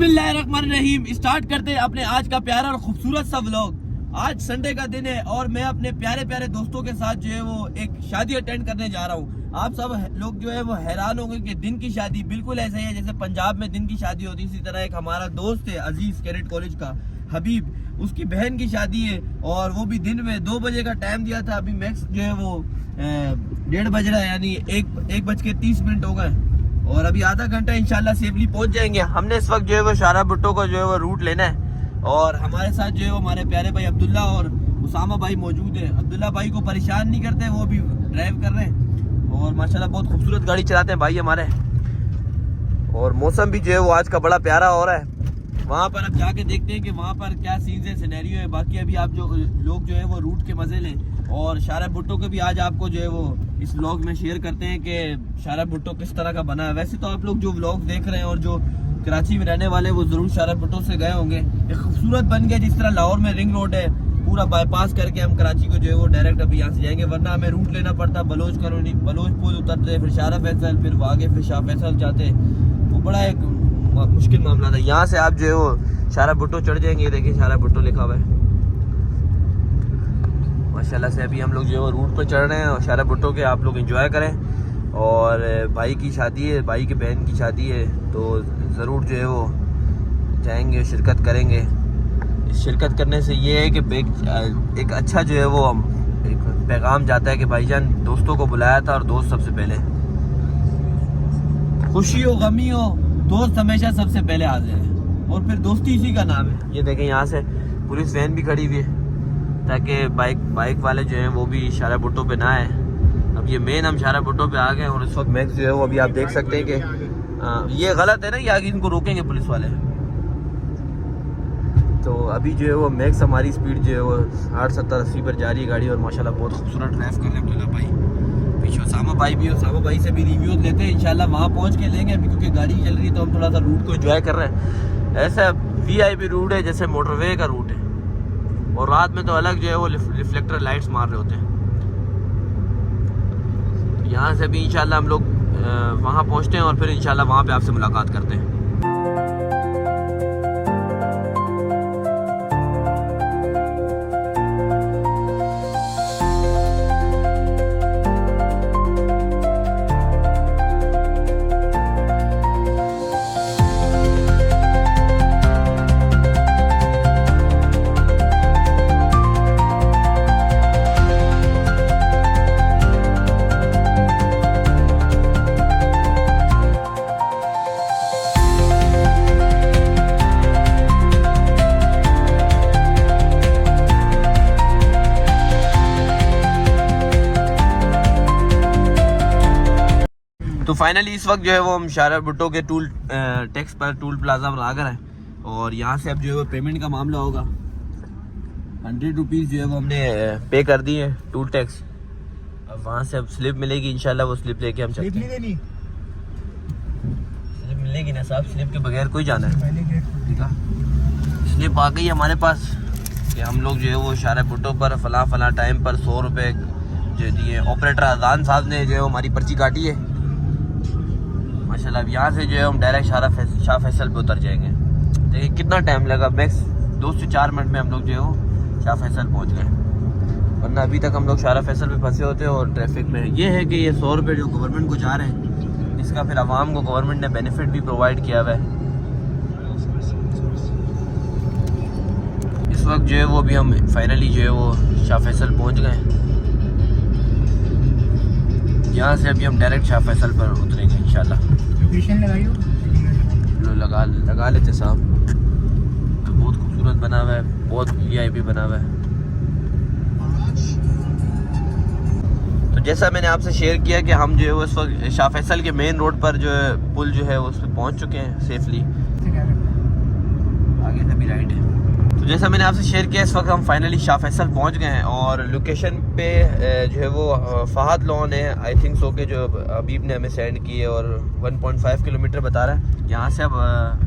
बिस्मिल्लाहिर्रहमानिर्रहीम। स्टार्ट करते हैं अपने आज का प्यारा और खूबसूरत सा व्लॉग। आज संडे का दिन है और मैं अपने प्यारे प्यारे दोस्तों के साथ जो है वो एक शादी अटेंड करने जा रहा हूँ। आप सब लोग जो है वो हैरान होंगे कि दिन की शादी बिल्कुल ऐसे ही है जैसे पंजाब में दिन की शादी होती है। इसी तरह एक हमारा दोस्त है अजीज कैडेट कॉलेज का हबीब, उसकी बहन की शादी है और वो भी दिन में 2 बजे का टाइम दिया था। अभी मैक्स जो है वो 1:30 बज रहा है, यानी 1:30 हो गए और अभी आधा घंटा इंशाल्लाह सेफली पहुंच जाएंगे। हमने इस वक्त जो है वो शारा भुट्टो को जो है वो रूट लेना है और हमारे साथ जो है वो हमारे प्यारे भाई अब्दुल्ला और उसामा भाई मौजूद है। अब्दुल्ला भाई को परेशान नहीं करते, वो भी ड्राइव कर रहे हैं और माशाल्लाह बहुत खूबसूरत गाड़ी चलाते हैं भाई हमारे। और मौसम भी जो है वो आज का बड़ा प्यारा हो रहा है। वहाँ पर अब जाके देखते हैं कि वहाँ पर क्या सीन्स है, सिनेरियो है। बाकी अभी आप जो लोग जो है वो रूट के मजे लें और शारा भुट्टो को भी आज आपको जो है वो इस व्लॉग में शेयर करते हैं कि शारा भुट्टो किस तरह का बना है। वैसे तो आप लोग जो व्लॉग देख रहे हैं और जो कराची में रहने वाले वो जरूर शारा भुट्टो से गए होंगे। एक खूबसूरत बन गया, जिस तरह लाहौर में रिंग रोड है, पूरा बाईपास करके हम कराची को जो है वो डायरेक्ट अभी यहाँ से जाएंगे, वरना हमें रूट लेना पड़ता बलोच कॉलोनी, बलोच पुल उतरते, फिर शारा फैसल, फिर आगे फिर शाह फैसल जाते। वो बड़ा एक मुश्किल मामला था। यहाँ से आप जो है वो शारा भुट्टो चढ़ जाएंगे। देखिए शारा भुट्टो लिखा हुआ है माशाल्लाह से। अभी हम लोग जो है वो रूट पर चढ़ रहे हैं और शारा भुट्टो के आप लोग एंजॉय करें। और भाई की शादी है, भाई की बहन की शादी है, तो ज़रूर जो है वो जाएंगे, शिरकत करेंगे। शिरकत करने से ये है कि एक अच्छा जो है वो एक पैगाम जाता है कि भाईजान दोस्तों को बुलाया था और दोस्त सबसे पहले। खुशी हो गमी हो दोस्त हमेशा सबसे पहले हाजिर है और फिर दोस्ती इसी का नाम है। ये देखें यहाँ से पुलिस वैन भी खड़ी हुई है ताकि बाइक वाले जो हैं वो भी शारा भुट्टो पे ना आए। अब ये मेन हम शारा भुट्टो पे आ गए और इस वक्त मैक्स जो है वो अभी आप देख सकते हैं कि ये गलत है ना, ये आगे इनको रोकेंगे पुलिस वाले। तो अभी जो है वो मैक्स हमारी स्पीड जो है वो 60, 70, 80 पर जा रही है गाड़ी और माशाल्लाह बहुत खूबसूरत ड्राइव कर रहे हैं अब्दुल्ला भाई। पीछे उसामा भाई भी, उसामा भाई से भी रिव्यूज लेते हैं इंशाल्लाह, वहाँ पहुँच के लेंगे अभी क्योंकि गाड़ी चल रही है तो हम थोड़ा सा रूट को एंजॉय कर रहे हैं। ऐसा VIP रूट है जैसे मोटरवे का रूट है और रात में तो अलग जो है वो रिफ्लेक्टर लाइट्स मार रहे होते हैं। यहाँ से भी इंशाल्लाह हम लोग वहाँ पहुँचते हैं और फिर इंशाल्लाह वहाँ पे आपसे मुलाकात करते हैं। तो फाइनली इस वक्त जो है वो हम शारा भुट्टो के टूल टैक्स पर टूल प्लाजा पर आ गए हैं और यहाँ से अब जो है वो पेमेंट का मामला होगा। 100 रुपीज़ जो है वो हमने पे कर दी है टूल टैक्स। अब वहाँ से अब स्लिप मिलेगी इंशाल्लाह, वो स्लिप लेके हम चलते हैं। स्लिप मिलेगी ना साहब, स्लिप के बगैर कोई जाना है। ठीक है, स्लिप आ गई हमारे पास कि हम लोग जो है वो शारा भुट्टो पर फला टाइम पर 100 रुपये जो दिए। ऑपरेटर अजान साहब ने जो है हमारी पर्ची काटी है माशाल्लाह। अब यहाँ से जो है हम डायरेक्ट शाह फैसल पे उतर जाएंगे। देखिए कितना टाइम लगा, मैक्स 2 से 4 मिनट में हम लोग जो है वो शाह फैसल पहुँच गए, वरना अभी तक हम लोग शारा फैसल पे फंसे होते और ट्रैफिक में। ये है कि ये 100 रुपये जो गवर्नमेंट को जा रहे हैं, इसका फिर आवाम को गवर्नमेंट ने बेनिफिट भी प्रोवाइड किया हुआ है। इस वक्त जो है वो अभी हम फाइनली जो है वो शाह फैसल पहुँच गए। यहाँ से अभी हम डायरेक्ट शाह फैसल पर उतरेंगे इंशाल्लाह। लोकेशन लगा लेते साहब। तो बहुत खूबसूरत बना हुआ है, बहुत VIP बना हुआ है। तो जैसा मैंने आपसे शेयर किया कि हम जो है वो इस वक्त शाह फैसल के मेन रोड पर जो है पुल जो है उस पर पहुँच चुके हैं सेफली। आगे से भी राइट है। तो जैसा मैंने आपसे शेयर किया इस वक्त हम फाइनली शाह फैसल पहुंच गए हैं और लोकेशन पे जो है वो फहद लॉन है, आई थिंक सो के जो हबीब ने हमें सेंड की है और 1.5 किलोमीटर बता रहा है। यहाँ से अब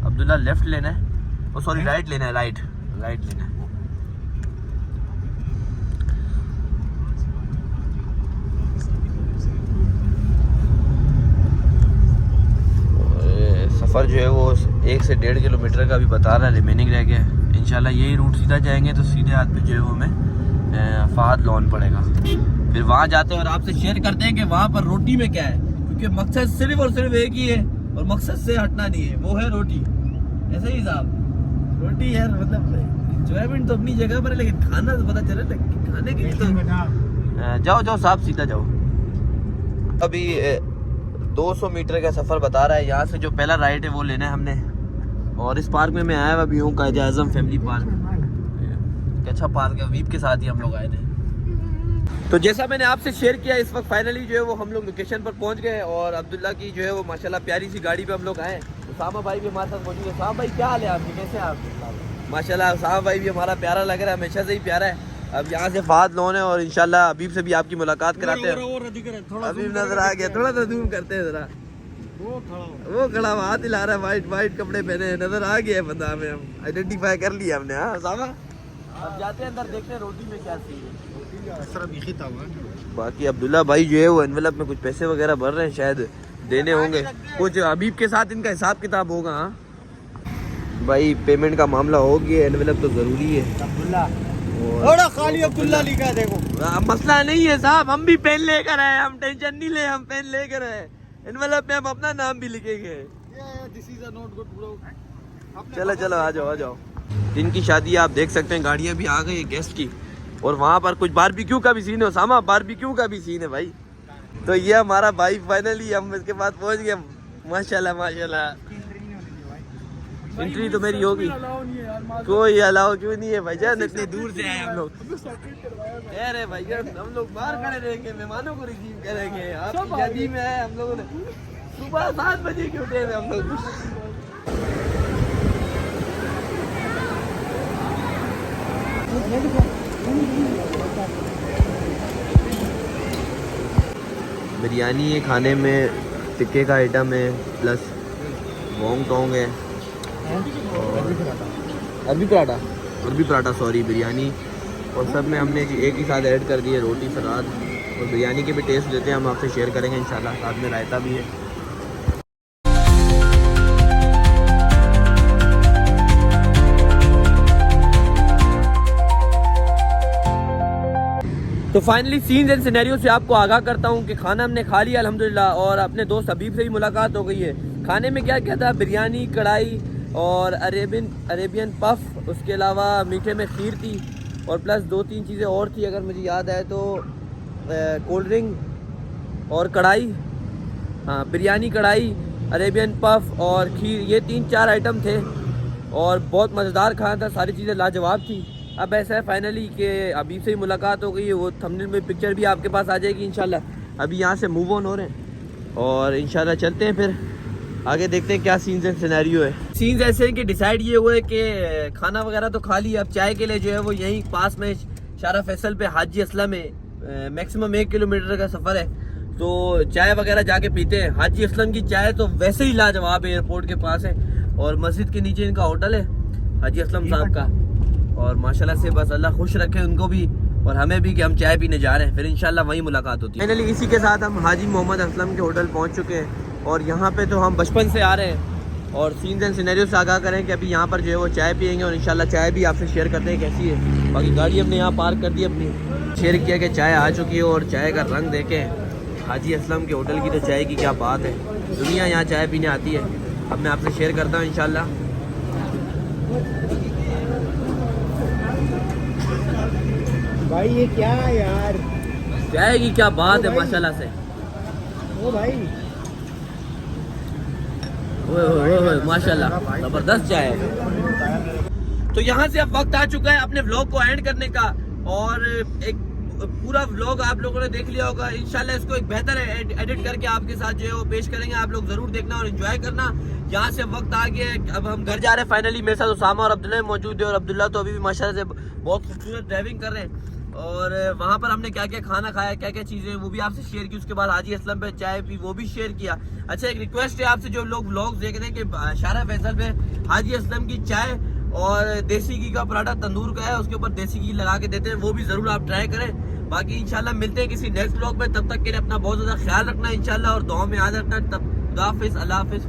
अब्दुल्ला लेफ़्ट लेना है, ओ सॉरी राइट लेना है, राइट लेना है। सफ़र जो है वो 1 से 1.5 किलोमीटर का भी बता रहा है, रिमेनिंग रह गया है। इंशाल्लाह यही रूट सीधा जाएंगे तो सीधे हाथ पे जो है वो हमें फहद लॉन पड़ेगा। फिर वहाँ जाते हैं और आपसे शेयर करते हैं कि वहाँ पर रोटी में क्या है, क्योंकि मकसद सिर्फ और सिर्फ एक ही है और मकसद से हटना नहीं है, वो है रोटी। ऐसे ही साहब, रोटी यार मतलब एंजॉयमेंट तो अपनी जगह पर है, लेकिन खाना तो पता चले खाने के लिए तो जाओ जाओ साहब सीधा जाओ। अभी 200 मीटर का सफ़र बता रहा है। यहाँ से जो पहला राइड है वो लेना है हमने। और इस पार्क में मैं आया अभी हूँ, कायदे आज़म फैमिली पार्क, अच्छा पार्क है। वीप के साथ ही हम लोग आए थे। तो जैसा मैंने आपसे शेयर किया, इस वक्त फाइनली जो है वो हम लोग लोकेशन पर पहुँच गए और अब्दुल्ला की जो है वो माशाल्लाह प्यारी सी गाड़ी पे हम लोग आए। उसामा भाई भी हमारे साथ मौजूद है। उसामा भाई क्या हाल है आपके, कैसे आप? माशाल्लाह उसामा भाई भी हमारा प्यारा लग रहा है, हमेशा से ही प्यारा है। अब यहाँ से फहद लॉन है और इंशाल्लाह हबीब से भी आपकी मुलाकात कराते हैं। हबीब नजर आ गया, थोड़ा सा जूम करते हैं जरा। वो खड़ा हाथ हिला रहा है, वाइट वाइट कपड़े पहने नजर आ गया है बंदा, हमें हम आइडेंटिफाई कर लिया हमने। हाँ उसामा, अब जाते हैं अंदर, देखते हैं रोटी में क्या सीन है। बाकी अब्दुल्ला भाई जो है वो एनवेलप में कुछ पैसे वगैरह भर रहे हैं, शायद देने होंगे कुछ। हबीब के साथ इनका हिसाब किताब होगा। हाँ भाई पेमेंट का मामला हो गया, एनवेलप तो जरूरी है। थोड़ा खाली अब्दुल्ला लिखा है, देखो मसला नहीं है साहब, हम भी पेन लेकर आए, हम टेंशन नहीं ले, हम पेन लेकर आए। एनवेलप में हम अपना नाम भी लिखेंगे। चलो चलो आ जाओ आ जाओ। दिन की शादी आप देख सकते हैं, गाड़ियां भी आ गई है गेस्ट की, और वहाँ पर कुछ बारबेक्यू का भी सीन है। उसामा बारबेक्यू का भी सीन है भाई। तो ये हमारा भाई फाइनली हम इसके पास पहुँच गए। माशाल्लाह माशाल्लाह। एंट्री तो मेरी होगी, कोई अलाउ क्यों नहीं है भाईजान, इतनी दूर से आए हम लोग। कह रहे भाईजान हम लोग बाहर खड़े रहेंगे, मेहमानों को रिसीव करेंगे। आपकी शादी में आए हम लोगों ने, सुबह 7 बजे के उठे हुए हम लोग। बिरयानी है खाने में, टिक्के का आइटम है, प्लस वोंग टोंग है, अरबी पराठा सॉरी, बिरयानी, और सब में हमने एक ही साथ ऐड कर दिए रोटी सलाद। और बिरयानी के भी टेस्ट देते हैं हम आपसे शेयर करेंगे इंशाल्लाह, साथ में रायता भी है। तो फाइनली सीन्स एंड सिनेरियो से आपको आगाह करता हूँ कि खाना हमने खा लिया अल्हम्दुलिल्लाह, और अपने दोस्त हबीब से भी मुलाकात हो गई है। खाने में क्या क्या था, बिरयानी, कढ़ाई और अरेबियन पफ, उसके अलावा मीठे में खीर थी, और प्लस 2-3 चीज़ें और थी अगर मुझे याद आए तो, कोल्ड ड्रिंक और कढ़ाई, हाँ बिरयानी, कढ़ाई, अरेबियन पफ और खीर, ये 3-4 आइटम थे और बहुत मज़ेदार खाना था, सारी चीज़ें लाजवाब थी। अब ऐसा है फाइनली कि अभी से ही मुलाकात हो गई है, वो थंबनेल में पिक्चर भी आपके पास आ जाएगी इंशाल्लाह। अभी यहाँ से मूव ऑन हो रहे हैं और इंशाल्लाह चलते हैं, फिर आगे देखते हैं क्या सीन्स एंड सिनेरियो है। सीन्स ऐसे हैं कि डिसाइड ये हुआ है कि खाना वगैरह तो खा लिया, अब चाय के लिए जो है वो यहीं पास में शारा फैसल पे हाजी असलम में मैक्सिमम 1 किलोमीटर का सफ़र है, तो चाय वगैरह जाके पीते हैं। हाजी असलम की चाय तो वैसे ही लाजवाब है, एयरपोर्ट के पास है और मस्जिद के नीचे इनका होटल है हाजी असलम साहब का, और माशाल्लाह से बस अल्लाह खुश रखे उनको भी और हमें भी कि हम चाय पीने जा रहे हैं, फिर इंशाल्लाह वहीं मुलाकात होती है। फाइनली इसी के साथ हम हाजी मोहम्मद असलम के होटल पहुंच चुके हैं और यहाँ पे तो हम बचपन से आ रहे हैं, और सीन्स एंड सिनेरियो से आगाह करें कि अभी यहाँ पर जो है वो चाय पियेंगे और इंशाल्लाह चाय भी आपसे शेयर करते हैं कैसी है। बाकी गाड़ी हमने यहाँ पार्क कर दी अपनी, शेयर किया कि चाय आ चुकी है और चाय का रंग देखें हाजी असलम के होटल की, तो चाय की क्या बात है, दुनिया यहाँ चाय पीने आती है। अब मैं आपसे शेयर करता हूँ इंशाल्लाह। भाई ये क्या है यार, चाय की क्या बात है माशाल्लाह से। ओ भाई ओए माशाल्लाह जबरदस्त चाय है। तो यहाँ से अब वक्त आ चुका है अपने व्लॉग को एंड करने का, और एक पूरा व्लॉग आप लोगों ने देख लिया होगा। इंशाल्लाह इसको एक बेहतर एडिट करके आपके साथ जो है वो पेश करेंगे, आप लोग जरूर देखना और एंजॉय करना। यहाँ से वक्त आ गया, अब हम घर जा रहे हैं फाइनली। मेरे साथ उसामा और अब्दुल्ला मौजूद है, और अब्दुल्ला तो अभी भी माशाल्लाह से बहुत खूबसूरत ड्राइविंग कर रहे हैं। और वहाँ पर हमने क्या क्या खाना खाया, क्या क्या चीज़ें वो भी आपसे शेयर की। उसके बाद हाजी असलम पे चाय पी, वो भी शेयर किया। अच्छा एक रिक्वेस्ट है आपसे जो लोग व्लॉग्स देख रहे हैं कि शारा फैसल पे हाजी असलम की चाय और देसी घी का पराठा तंदूर का है, उसके ऊपर देसी घी लगा के देते हैं, वो भी ज़रूर आप ट्राई करें। बाकी इंशाल्लाह मिलते हैं किसी नेक्स्ट व्लॉग में, तब तक के लिए अपना बहुत ज़्यादा ख्याल रखना इंशाल्लाह, और दुआ में याद रखना। तब खुदा हाफिज़, अल्लाह हाफिज़।